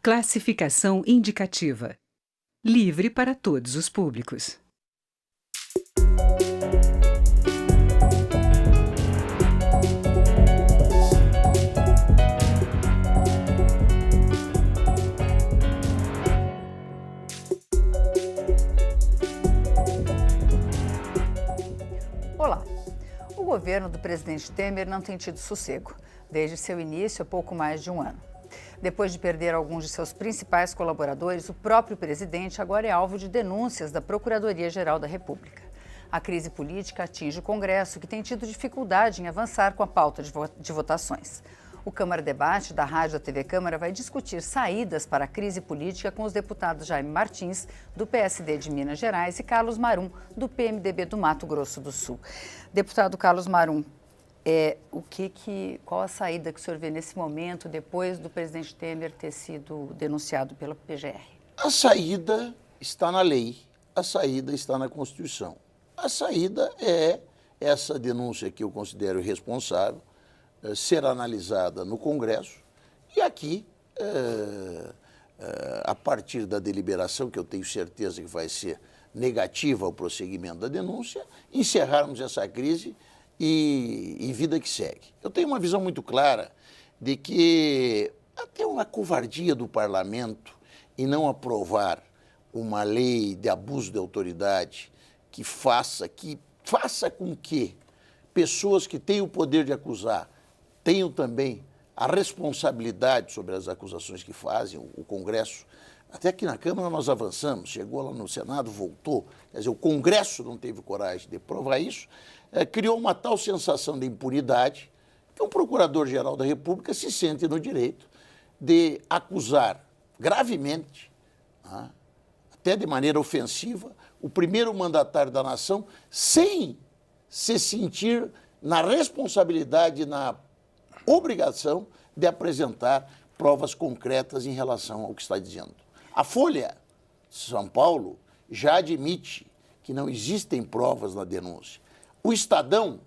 Classificação indicativa. Livre para todos os públicos. Olá! O governo do presidente Temer não tem tido sossego, desde seu início há pouco mais de um ano. Depois de perder alguns de seus principais colaboradores, o próprio presidente agora é alvo de denúncias da Procuradoria-Geral da República. A crise política atinge o Congresso, que tem tido dificuldade em avançar com a pauta de votações. O Câmara Debate, da Rádio da TV Câmara, vai discutir saídas para a crise política com os deputados Jaime Martins, do PSD de Minas Gerais, e Carlos Marum, do PMDB do Mato Grosso do Sul. Deputado Carlos Marum, qual a saída que o senhor vê nesse momento, depois do presidente Temer ter sido denunciado pela PGR? A saída está na lei, a saída está na Constituição. A saída é essa denúncia que eu considero irresponsável, ser analisada no Congresso e aqui, a partir da deliberação, que eu tenho certeza que vai ser negativa ao prosseguimento da denúncia, encerrarmos essa crise e vida que segue. Eu tenho uma visão muito clara de que até uma covardia do parlamento em não aprovar uma lei de abuso de autoridade que faça com que pessoas que têm o poder de acusar tenham também a responsabilidade sobre as acusações que fazem. O Congresso, até aqui na Câmara nós avançamos, chegou lá no Senado, voltou, quer dizer, o Congresso não teve coragem de provar isso, criou uma tal sensação de impunidade que um Procurador-Geral da República se sente no direito de acusar gravemente, até de maneira ofensiva, o primeiro mandatário da nação, sem se sentir na responsabilidade, na obrigação de apresentar provas concretas em relação ao que está dizendo. A Folha de São Paulo já admite que não existem provas na denúncia. O Estadão,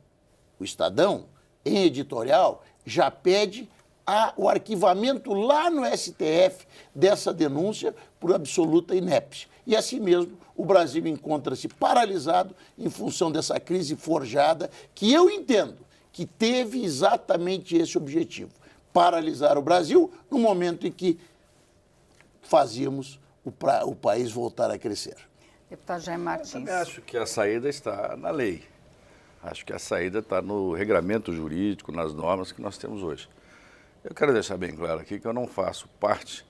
em editorial, já pede o arquivamento lá no STF dessa denúncia por absoluta inépcia. E assim mesmo, o Brasil encontra-se paralisado em função dessa crise forjada, que eu entendo que teve exatamente esse objetivo: paralisar o Brasil no momento em que fazíamos o país voltar a crescer. Deputado Jaime Martins. Eu também acho que a saída está na lei. Acho que a saída está no regramento jurídico, nas normas que nós temos hoje. Eu quero deixar bem claro aqui que eu não faço parte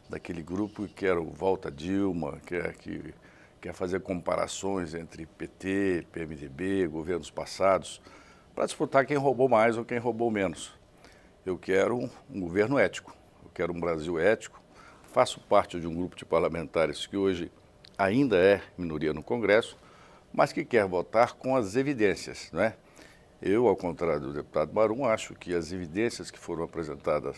daquele grupo que quer o volta Dilma, que quer fazer comparações entre PT, PMDB, governos passados, para disputar quem roubou mais ou quem roubou menos. Eu quero um governo ético, eu quero um Brasil ético. Faço parte de um grupo de parlamentares que hoje ainda é minoria no Congresso, mas que quer votar com as evidências, não é? Eu, ao contrário do deputado Marum, acho que as evidências que foram apresentadas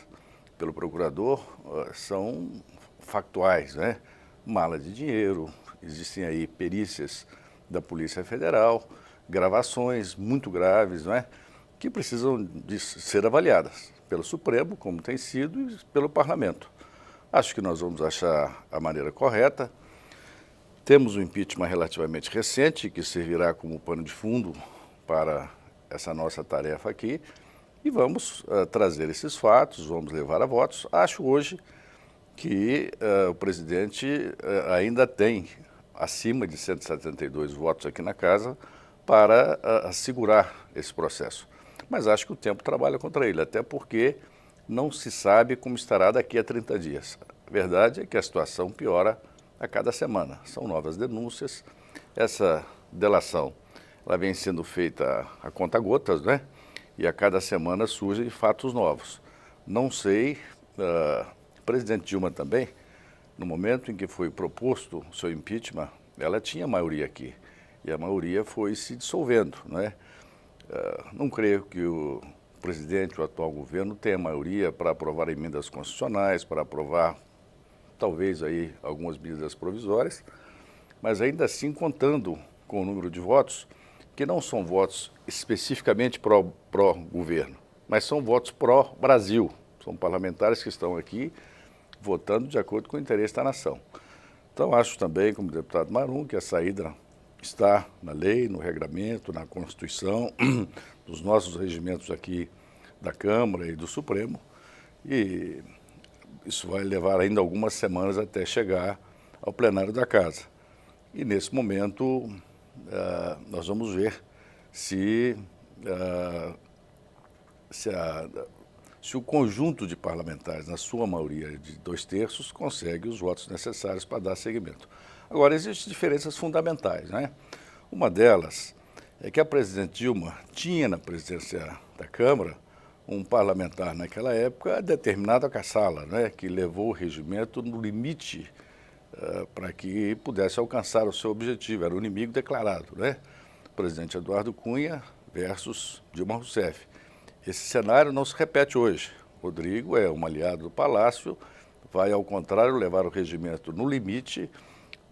pelo procurador são factuais, né? Mala de dinheiro, existem aí perícias da Polícia Federal, gravações muito graves, não é? Que precisam de ser avaliadas pelo Supremo, como tem sido, e pelo Parlamento. Acho que nós vamos achar a maneira correta. Temos um impeachment relativamente recente, que servirá como pano de fundo para essa nossa tarefa aqui, e vamos trazer esses fatos, vamos levar a votos. Acho hoje que o presidente ainda tem acima de 172 votos aqui na casa para assegurar esse processo. Mas acho que o tempo trabalha contra ele, até porque não se sabe como estará daqui a 30 dias. A verdade é que a situação piora a cada semana. São novas denúncias. Essa delação ela vem sendo feita a conta-gotas, né? E a cada semana surgem fatos novos. Não sei, o presidente Dilma também, no momento em que foi proposto o seu impeachment, ela tinha maioria aqui. E a maioria foi se dissolvendo, não é? Não creio que o presidente, o atual governo, tenha maioria para aprovar emendas constitucionais, para aprovar, talvez, aí algumas medidas provisórias, mas ainda assim contando com o número de votos, que não são votos especificamente pró-governo, mas são votos pró-Brasil. São parlamentares que estão aqui votando de acordo com o interesse da nação. Então, acho também, como deputado Marum, que a saída está na lei, no regramento, na Constituição, dos nossos regimentos aqui da Câmara e do Supremo, e isso vai levar ainda algumas semanas até chegar ao plenário da Casa. E, nesse momento, nós vamos ver se o conjunto de parlamentares, na sua maioria de 2/3, consegue os votos necessários para dar seguimento. Agora, existem diferenças fundamentais, né? Uma delas é que a presidente Dilma tinha na presidência da Câmara um parlamentar naquela época determinado a caçá-la, né? Que levou o regimento no limite para que pudesse alcançar o seu objetivo. Era o inimigo declarado, né? O presidente Eduardo Cunha versus Dilma Rousseff. Esse cenário não se repete hoje. Rodrigo é um aliado do Palácio, vai, ao contrário, levar o regimento no limite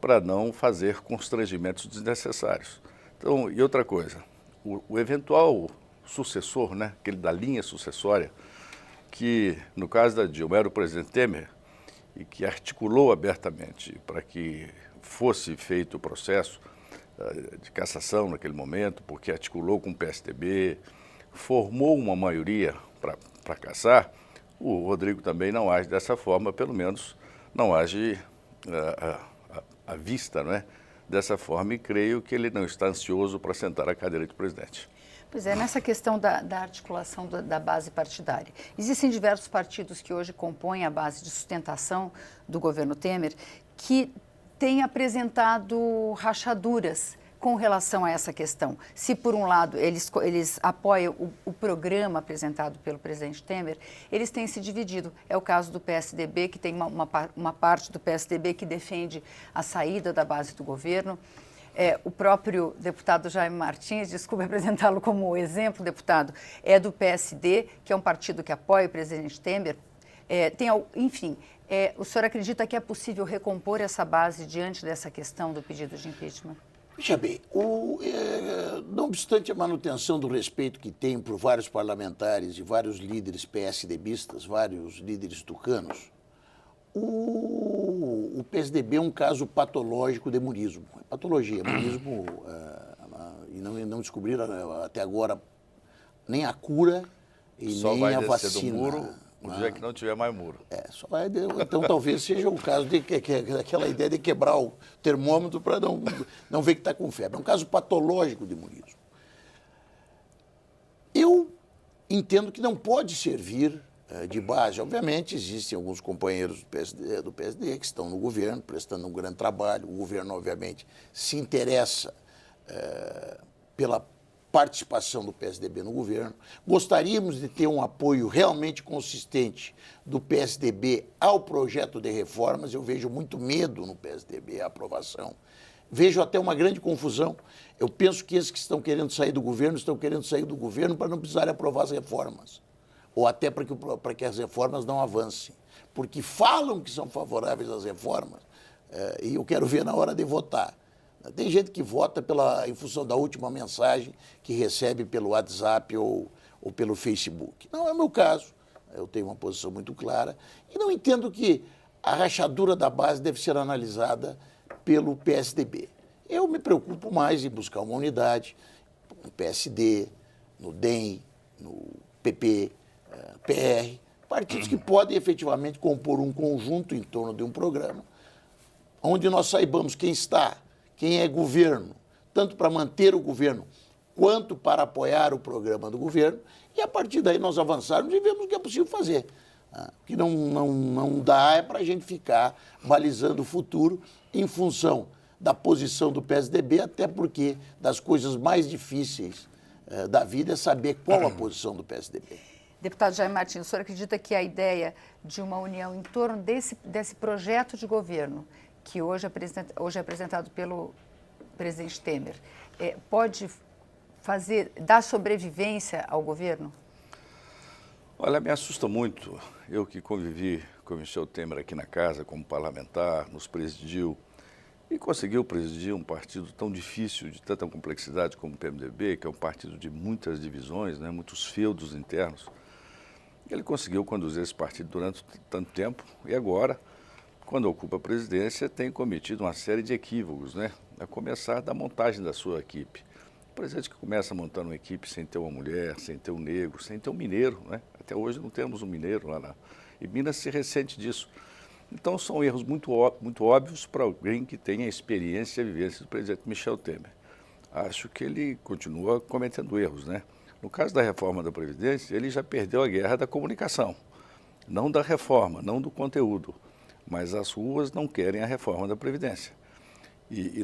para não fazer constrangimentos desnecessários. Então, e outra coisa, o eventual sucessor, né, aquele da linha sucessória, que no caso da Dilma era o presidente Temer, e que articulou abertamente para que fosse feito o processo de cassação naquele momento, porque articulou com o PSDB, formou uma maioria para cassar, o Rodrigo também não age dessa forma, pelo menos não age à vista, não é? Dessa forma, e creio que ele não está ansioso para sentar à cadeira de presidente. Pois é, nessa questão da articulação da base partidária. Existem diversos partidos que hoje compõem a base de sustentação do governo Temer que têm apresentado rachaduras com relação a essa questão. Se, por um lado, eles apoiam o programa apresentado pelo presidente Temer, eles têm se dividido. É o caso do PSDB, que tem uma parte do PSDB que defende a saída da base do governo. O próprio deputado Jaime Martins, desculpe apresentá-lo como exemplo, deputado, é do PSD, que é um partido que apoia o presidente Temer. Enfim, o senhor acredita que é possível recompor essa base diante dessa questão do pedido de impeachment? Veja bem, não obstante a manutenção do respeito que tem por vários parlamentares e vários líderes PSDBistas, vários líderes tucanos, o PSDB é um caso patológico de murismo. É patologia, murismo, e não descobriram até agora nem a cura e só nem a vai descer vacina. do muro o dia que não tiver mais muro. Então talvez seja o caso aquela ideia de quebrar o termômetro para não ver que está com febre. É um caso patológico de murismo. Eu entendo que não pode servir de base. Obviamente, existem alguns companheiros do PSD que estão no governo, prestando um grande trabalho. O governo, obviamente, se interessa pela participação do PSDB no governo. Gostaríamos de ter um apoio realmente consistente do PSDB ao projeto de reformas. Eu vejo muito medo no PSDB, a aprovação. Vejo até uma grande confusão. Eu penso que esses que estão querendo sair do governo estão querendo sair do governo para não precisarem aprovar as reformas. Ou até para que as reformas não avancem. Porque falam que são favoráveis às reformas, e eu quero ver na hora de votar. Tem gente que vota em função da última mensagem que recebe pelo WhatsApp ou pelo Facebook. Não é o meu caso. Eu tenho uma posição muito clara e não entendo que a rachadura da base deve ser analisada pelo PSDB. Eu me preocupo mais em buscar uma unidade no PSD, no DEM, no PP, PR, partidos que podem efetivamente compor um conjunto em torno de um programa, onde nós saibamos quem é governo, tanto para manter o governo quanto para apoiar o programa do governo, e a partir daí nós avançarmos e vemos o que é possível fazer. O que não dá é para a gente ficar balizando o futuro em função da posição do PSDB, até porque das coisas mais difíceis da vida é saber qual a posição do PSDB. Deputado Jaime Martins, o senhor acredita que a ideia de uma união em torno desse projeto de governo, que hoje é apresentado pelo presidente Temer, pode dar sobrevivência ao governo? Olha, me assusta muito. Eu que convivi com o Michel Temer aqui na casa como parlamentar, nos presidiu e conseguiu presidir um partido tão difícil, de tanta complexidade como o PMDB, que é um partido de muitas divisões, né, muitos feudos internos. Ele conseguiu conduzir esse partido durante tanto tempo e agora quando ocupa a presidência, tem cometido uma série de equívocos, né? A começar da montagem da sua equipe. O presidente que começa montando uma equipe sem ter uma mulher, sem ter um negro, sem ter um mineiro, né? Até hoje não temos um mineiro lá e Minas se ressente disso. Então são erros muito óbvios para alguém que tenha experiência e vivência do presidente Michel Temer. Acho que ele continua cometendo erros, né? No caso da reforma da Previdência, ele já perdeu a guerra da comunicação, não da reforma, não do conteúdo, mas as ruas não querem a reforma da Previdência.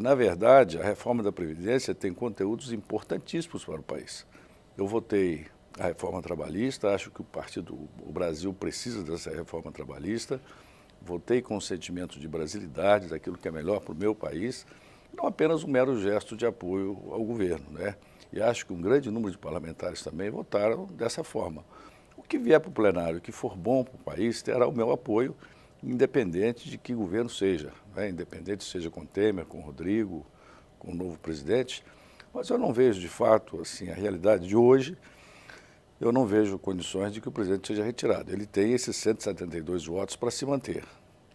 Na verdade, a reforma da Previdência tem conteúdos importantíssimos para o país. Eu votei a reforma trabalhista, acho que o Brasil precisa dessa reforma trabalhista, votei com o sentimento de brasilidade, daquilo que é melhor para o meu país, não apenas um mero gesto de apoio ao governo, né? E acho que um grande número de parlamentares também votaram dessa forma. O que vier para o plenário, que for bom para o país, terá o meu apoio, independente de que governo seja, né? Independente seja com Temer, com Rodrigo, com o novo presidente. Mas eu não vejo, de fato, assim, a realidade de hoje, eu não vejo condições de que o presidente seja retirado. Ele tem esses 172 votos para se manter.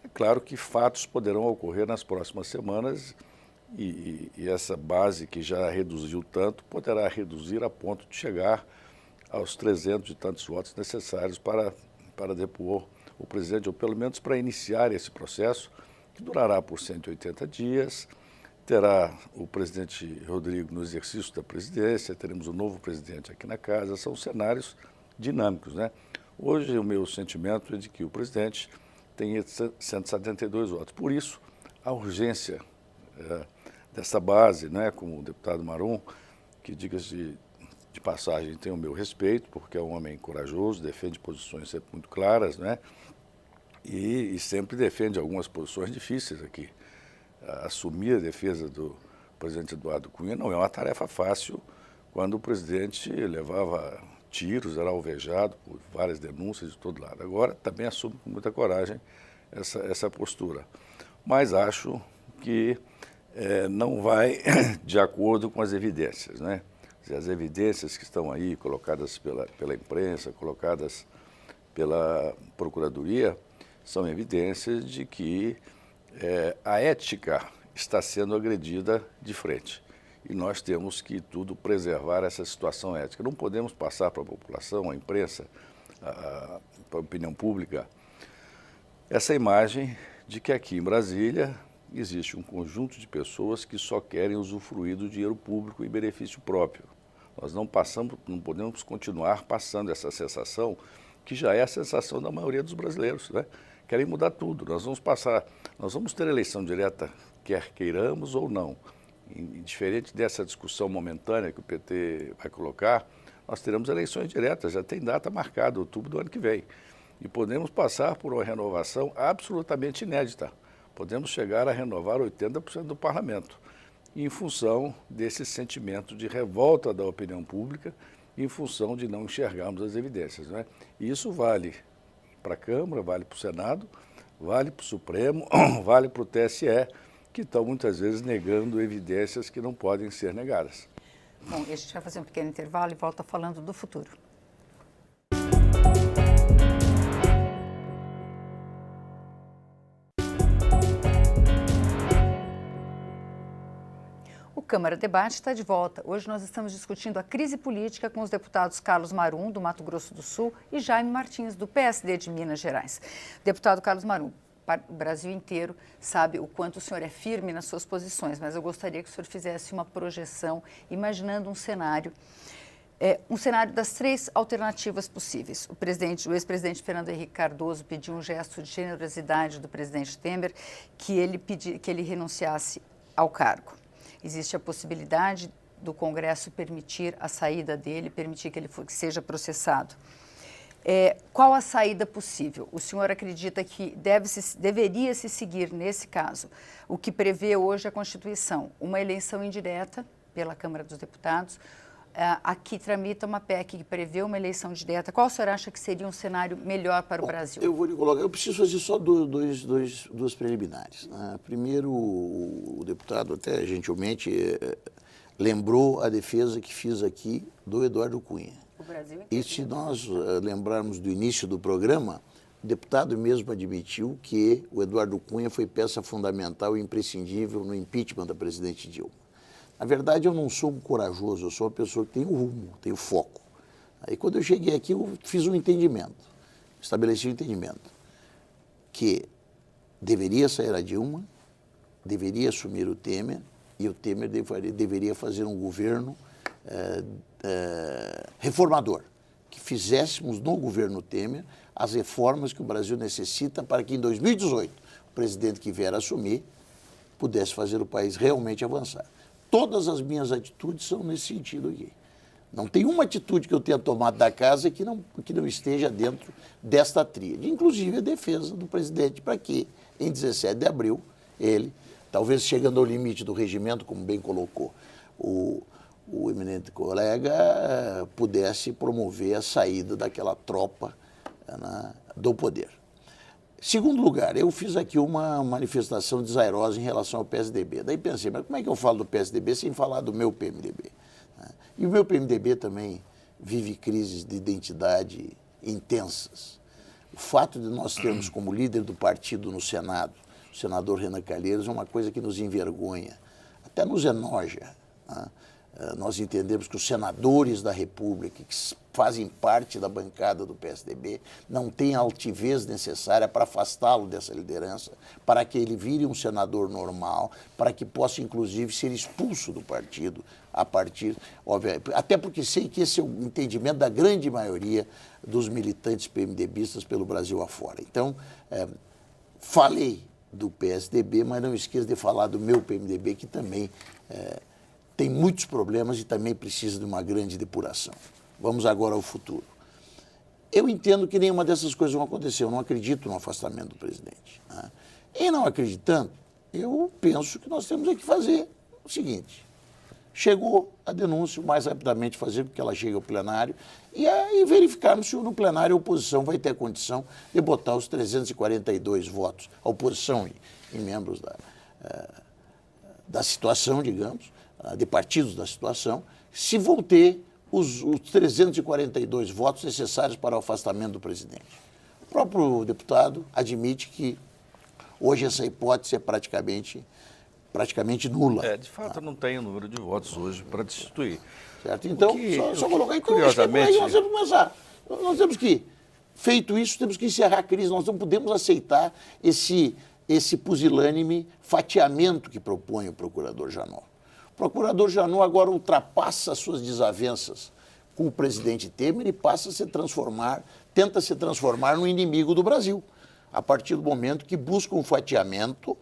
É claro que fatos poderão ocorrer nas próximas semanas e essa base que já reduziu tanto poderá reduzir a ponto de chegar aos 300 e tantos votos necessários para depor o presidente, ou pelo menos para iniciar esse processo, que durará por 180 dias, terá o presidente Rodrigo no exercício da presidência, teremos um novo presidente aqui na casa, são cenários dinâmicos, né? Hoje o meu sentimento é de que o presidente tem 172 votos, por isso a urgência dessa base, né, como o deputado Marum, que diga-se de passagem tem o meu respeito, porque é um homem corajoso, defende posições sempre muito claras, né? E sempre defende algumas posições difíceis aqui. Assumir a defesa do presidente Eduardo Cunha não é uma tarefa fácil quando o presidente levava tiros, era alvejado por várias denúncias de todo lado. Agora também assume com muita coragem essa postura. Mas acho que não vai de acordo com as evidências, né? As evidências que estão aí colocadas pela imprensa, colocadas pela Procuradoria, são evidências de que a ética está sendo agredida de frente. E nós temos que tudo preservar essa situação ética. Não podemos passar para a população, à imprensa, para a opinião pública, essa imagem de que aqui em Brasília existe um conjunto de pessoas que só querem usufruir do dinheiro público em benefício próprio. Nós não podemos continuar passando essa sensação, que já é a sensação da maioria dos brasileiros, né? Querem mudar tudo. Nós vamos ter eleição direta, quer queiramos ou não. Diferente dessa discussão momentânea que o PT vai colocar, nós teremos eleições diretas, já tem data marcada, outubro do ano que vem. E podemos passar por uma renovação absolutamente inédita. Podemos chegar a renovar 80% do parlamento, em função desse sentimento de revolta da opinião pública, em função de não enxergarmos as evidências, né? E isso vale para a Câmara, vale para o Senado, vale para o Supremo, vale para o TSE, que estão muitas vezes negando evidências que não podem ser negadas. Bom, a gente vai fazer um pequeno intervalo e volta falando do futuro. O Câmara Debate está de volta. Hoje nós estamos discutindo a crise política com os deputados Carlos Marum, do Mato Grosso do Sul, e Jaime Martins, do PSD de Minas Gerais. Deputado Carlos Marum, o Brasil inteiro sabe o quanto o senhor é firme nas suas posições, mas eu gostaria que o senhor fizesse uma projeção, imaginando um cenário das três alternativas possíveis. O ex-presidente Fernando Henrique Cardoso pediu um gesto de generosidade do presidente Temer, que ele renunciasse ao cargo. Existe a possibilidade do Congresso permitir a saída dele, permitir que ele seja processado. Qual a saída possível? O senhor acredita que deveria se seguir, nesse caso, o que prevê hoje a Constituição, uma eleição indireta pela Câmara dos Deputados? Aqui tramita uma PEC que prevê uma eleição direta. Qual o senhor acha que seria um cenário melhor para o Brasil? Eu vou lhe colocar, eu preciso fazer só duas preliminares, né? Primeiro, o deputado até gentilmente lembrou a defesa que fiz aqui do Eduardo Cunha. O Brasil E se nós lembrarmos do início do programa, O deputado mesmo admitiu que o Eduardo Cunha foi peça fundamental e imprescindível no impeachment da presidente Dilma. Na verdade, eu não sou um corajoso, eu sou uma pessoa que tem um rumo, tem um foco. Aí, quando eu cheguei aqui, eu fiz um entendimento, estabeleci um entendimento, que deveria sair a Dilma, deveria assumir o Temer, e o Temer deveria fazer um governo reformador, que fizéssemos no governo Temer as reformas que o Brasil necessita para que em 2018 o presidente que vier assumir pudesse fazer o país realmente avançar. Todas as minhas atitudes são nesse sentido aqui. Não tem uma atitude que eu tenha tomado da casa que não esteja dentro desta tríade, inclusive a defesa do presidente para que, em 17 de abril, ele, talvez chegando ao limite do regimento, como bem colocou o eminente colega, pudesse promover a saída daquela tropa do poder. Segundo lugar, eu fiz aqui uma manifestação desairosa em relação ao PSDB. Daí pensei, mas como é que eu falo do PSDB sem falar do meu PMDB? E o meu PMDB também vive crises de identidade intensas. O fato de nós termos como líder do partido no Senado, o senador Renan Calheiros, é uma coisa que nos envergonha, até nos enoja. Nós entendemos que os senadores da República, que fazem parte da bancada do PSDB, não têm a altivez necessária para afastá-lo dessa liderança, para que ele vire um senador normal, para que possa, inclusive, ser expulso do partido a partir, obviamente, até porque sei que esse é o entendimento da grande maioria dos militantes PMDBistas pelo Brasil afora. Então, falei do PSDB, mas não esqueço de falar do meu PMDB, que também tem muitos problemas e também precisa de uma grande depuração. Vamos agora ao futuro. Eu entendo que nenhuma dessas coisas vão acontecer. Eu não acredito no afastamento do presidente. E não acreditando, eu penso que nós temos que fazer o seguinte. Chegou a denúncia, o mais rapidamente fazer, porque ela chega ao plenário, e aí verificarmos se no plenário a oposição vai ter a condição de botar os 342 votos, a oposição em membros da situação, digamos, de partidos da situação, se vão ter os 342 votos necessários para o afastamento do presidente. O próprio deputado admite que hoje essa hipótese é praticamente nula. De fato, não tem o número de votos hoje para destituir. Certo? Então, só colocar. Então, curiosamente, nós temos que começar. Nós temos que, feito isso, temos que encerrar a crise. Nós não podemos aceitar esse pusilânime fatiamento que propõe o procurador Janot. O procurador Janot agora ultrapassa as suas desavenças com o presidente Temer e tenta se transformar no inimigo do Brasil, a partir do momento que busca um fatiamento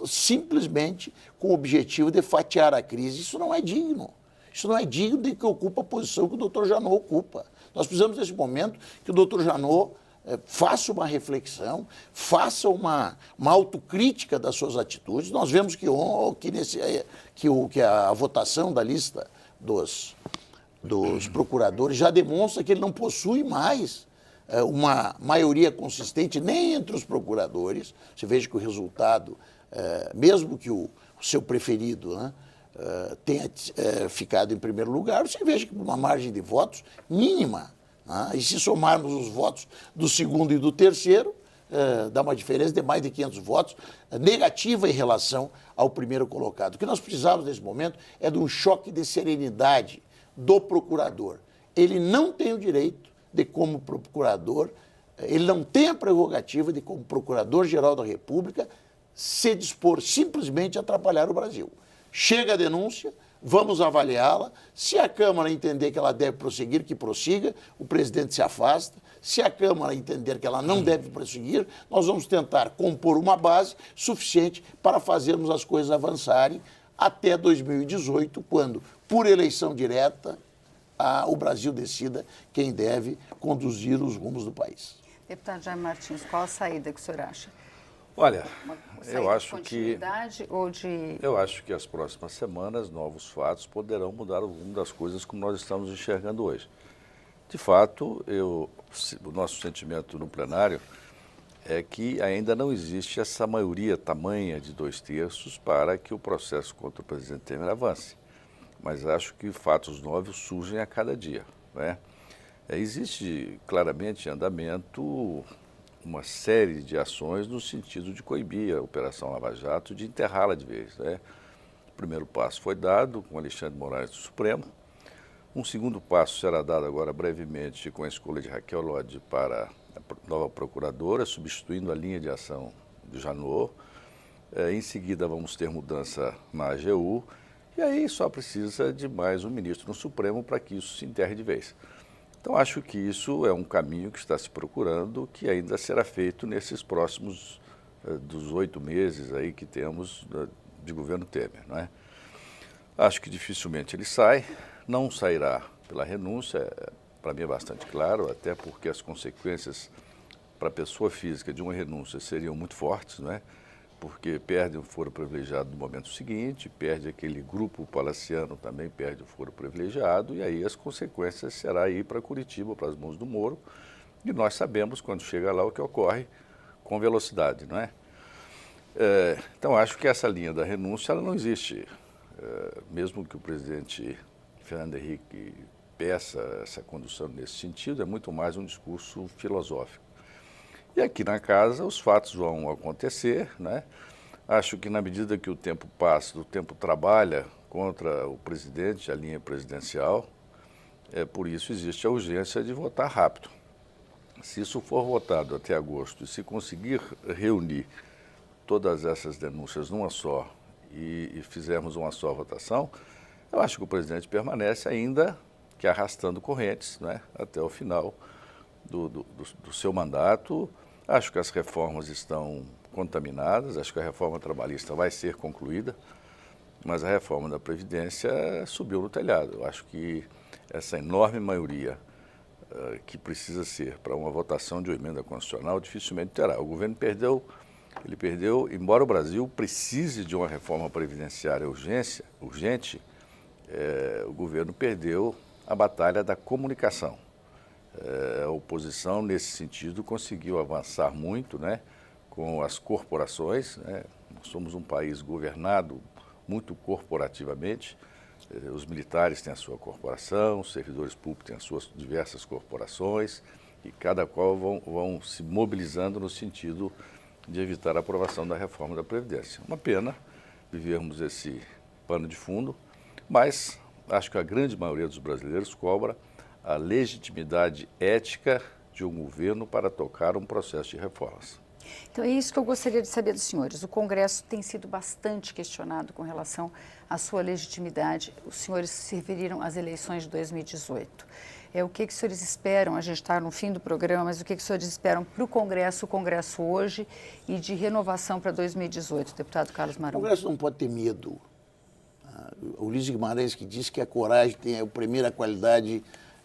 simplesmente com o objetivo de fatiar a crise. Isso não é digno. Isso não é digno de que ocupa a posição que o doutor Janot ocupa. Nós precisamos, nesse momento, que o doutor Janot faça uma reflexão, faça uma autocrítica das suas atitudes. Nós vemos que a votação da lista dos procuradores já demonstra que ele não possui mais uma maioria consistente nem entre os procuradores. Você veja que o resultado, mesmo que o seu preferido tenha ficado em primeiro lugar, você veja que por uma margem de votos mínima. E se somarmos os votos do segundo e do terceiro, dá uma diferença de mais de 500 votos, negativa em relação ao primeiro colocado. O que nós precisamos nesse momento é de um choque de serenidade do procurador. Ele não tem o direito de, como procurador, ele não tem a prerrogativa de, como procurador-geral da República, se dispor simplesmente a atrapalhar o Brasil. Chega a denúncia, vamos avaliá-la. Se a Câmara entender que ela deve prosseguir, que prossiga, o presidente se afasta. Se a Câmara entender que ela não deve prosseguir, nós vamos tentar compor uma base suficiente para fazermos as coisas avançarem até 2018, quando, por eleição direta, o Brasil decida quem deve conduzir os rumos do país. Deputado Jaime Martins, qual a saída que o senhor acha? Olha, eu acho que as próximas semanas novos fatos poderão mudar o rumo das coisas como nós estamos enxergando hoje. De fato, o nosso sentimento no plenário é que ainda não existe essa maioria tamanha de 2/3 para que o processo contra o presidente Temer avance. Mas acho que fatos novos surgem a cada dia, né? Existe claramente em andamento uma série de ações no sentido de coibir a Operação Lava Jato, de enterrá-la de vez, né? O primeiro passo foi dado com Alexandre de Moraes do Supremo. Um segundo passo será dado agora brevemente com a escolha de Raquel Lodge para a nova procuradora, substituindo a linha de ação de Janot. Em seguida vamos ter mudança na AGU e aí só precisa de mais um ministro no Supremo para que isso se enterre de vez. Então acho que isso é um caminho que está se procurando, que ainda será feito nesses próximos dos 8 meses aí que temos de governo Temer, não é? Acho que dificilmente ele sai, não sairá pela renúncia, para mim é bastante claro, até porque as consequências para a pessoa física de uma renúncia seriam muito fortes, não é? Porque perde o foro privilegiado no momento seguinte, perde aquele grupo palaciano, também perde o foro privilegiado, e aí as consequências será ir para Curitiba, para as mãos do Moro, e nós sabemos, quando chega lá, o que ocorre com velocidade, não é? Então, acho que essa linha da renúncia ela não existe. Mesmo que o presidente Fernando Henrique peça essa condução nesse sentido, é muito mais um discurso filosófico. E aqui na casa os fatos vão acontecer, né? Acho que na medida que o tempo passa, o tempo trabalha contra o presidente, a linha presidencial, por isso existe a urgência de votar rápido. Se isso for votado até agosto e se conseguir reunir todas essas denúncias numa só e fizermos uma só votação, eu acho que o presidente permanece ainda que arrastando correntes, né, até o final do seu mandato. Acho que as reformas estão contaminadas, acho que a reforma trabalhista vai ser concluída, mas a reforma da Previdência subiu no telhado. Eu acho que essa enorme maioria que precisa ser para uma votação de uma emenda constitucional dificilmente terá. O governo perdeu, embora o Brasil precise de uma reforma previdenciária urgente, o governo perdeu a batalha da comunicação. A oposição, nesse sentido, conseguiu avançar muito, né, com as corporações, né? Nós somos um país governado muito corporativamente. Os militares têm a sua corporação, os servidores públicos têm as suas diversas corporações e cada qual vão se mobilizando no sentido de evitar a aprovação da reforma da Previdência. Uma pena vivermos esse pano de fundo, mas acho que a grande maioria dos brasileiros cobra a legitimidade ética de um governo para tocar um processo de reformas. Então é isso que eu gostaria de saber dos senhores. O Congresso tem sido bastante questionado com relação à sua legitimidade. Os senhores se referiram às eleições de 2018. O que os senhores esperam? A gente está no fim do programa, mas o que os senhores esperam para o Congresso hoje e de renovação para 2018, deputado Carlos Marum? O Congresso não pode ter medo. O Ulisses Guimarães que disse que a coragem tem a primeira qualidade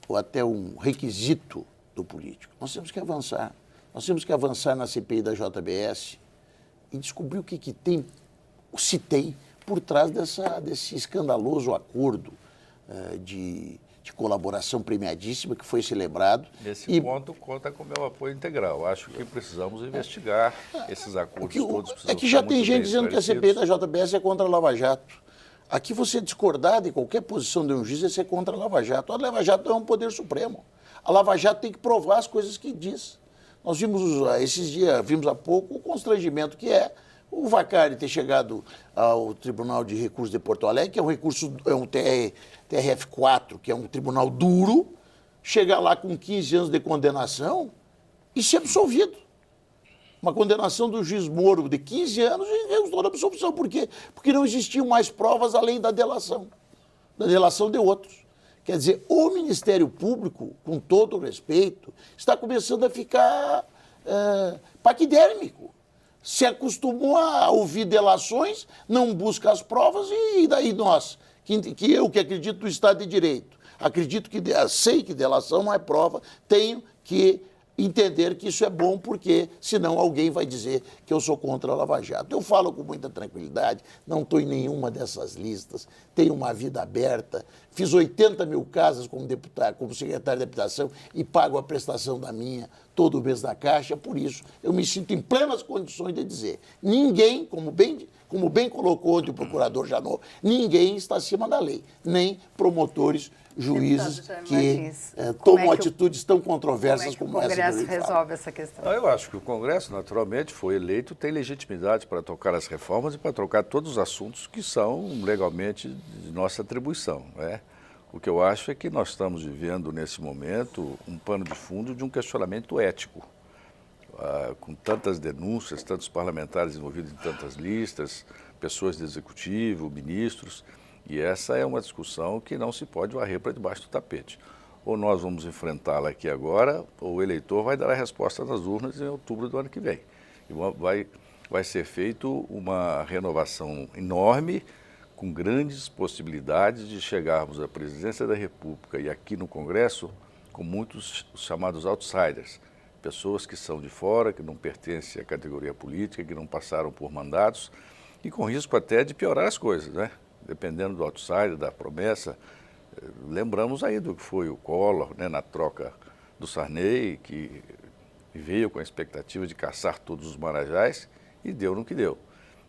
ou até um requisito do político. Nós temos que avançar. Nós temos que avançar na CPI da JBS e descobrir o que tem, se tem, por trás desse escandaloso acordo de colaboração premiadíssima que foi celebrado. Nesse ponto, conta com o meu apoio integral. Acho que precisamos investigar esses acordos todos. É que já tem gente dizendo que a CPI da JBS é contra a Lava Jato. Aqui você discordar de qualquer posição de um juiz é ser contra a Lava Jato. A Lava Jato é um poder supremo. A Lava Jato tem que provar as coisas que diz. Nós vimos esses dias, vimos há pouco, o constrangimento que é o Vacari ter chegado ao Tribunal de Recursos de Porto Alegre, que é um recurso, é um TRF4, que é um tribunal duro, chegar lá com 15 anos de condenação e ser absolvido. Uma condenação do juiz Moro de 15 anos e resultou na absolvição. Por quê? Porque não existiam mais provas além da delação de outros. Quer dizer, o Ministério Público, com todo o respeito, está começando a ficar paquidérmico. Se acostumou a ouvir delações, não busca as provas e daí nós, que eu que acredito no Estado de Direito, acredito que, sei que delação não é prova, tenho que entender que isso é bom, porque senão alguém vai dizer que eu sou contra a Lava Jato. Eu falo com muita tranquilidade, não estou em nenhuma dessas listas, tenho uma vida aberta, fiz 80 mil casas como deputado, como secretário de habitação e pago a prestação da minha todo mês na Caixa, por isso eu me sinto em plenas condições de dizer, ninguém, como bem colocou ontem o procurador Janot, ninguém está acima da lei, nem promotores, juízes que tomam atitudes tão controversas como essa. Como é que o Congresso resolve essa questão? Eu acho que o Congresso, naturalmente, foi eleito, tem legitimidade para tocar as reformas e para trocar todos os assuntos que são legalmente de nossa atribuição, né? O que eu acho é que nós estamos vivendo, nesse momento, um pano de fundo de um questionamento ético. Com tantas denúncias, tantos parlamentares envolvidos em tantas listas, pessoas do executivo, ministros, e essa é uma discussão que não se pode varrer para debaixo do tapete. Ou nós vamos enfrentá-la aqui agora, ou o eleitor vai dar a resposta nas urnas em outubro do ano que vem. E vai ser feito uma renovação enorme, com grandes possibilidades de chegarmos à presidência da República e aqui no Congresso com muitos chamados outsiders, pessoas que são de fora, que não pertencem à categoria política, que não passaram por mandatos e com risco até de piorar as coisas, né? Dependendo do outsider, da promessa. Lembramos aí do que foi o Collor, né, na troca do Sarney, que veio com a expectativa de caçar todos os marajás e deu no que deu.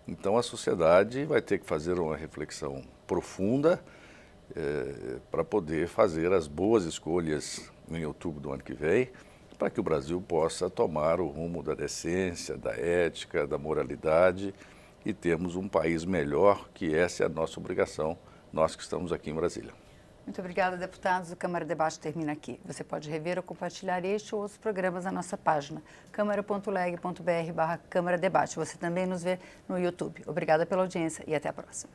Então a sociedade vai ter que fazer uma reflexão profunda para poder fazer as boas escolhas em outubro do ano que vem, para que o Brasil possa tomar o rumo da decência, da ética, da moralidade e termos um país melhor, que essa é a nossa obrigação, nós que estamos aqui em Brasília. Muito obrigada, deputados. O Câmara Debate termina aqui. Você pode rever ou compartilhar este ou outros programas na nossa página, câmara.leg.br/Câmara Debate. Você também nos vê no YouTube. Obrigada pela audiência e até a próxima.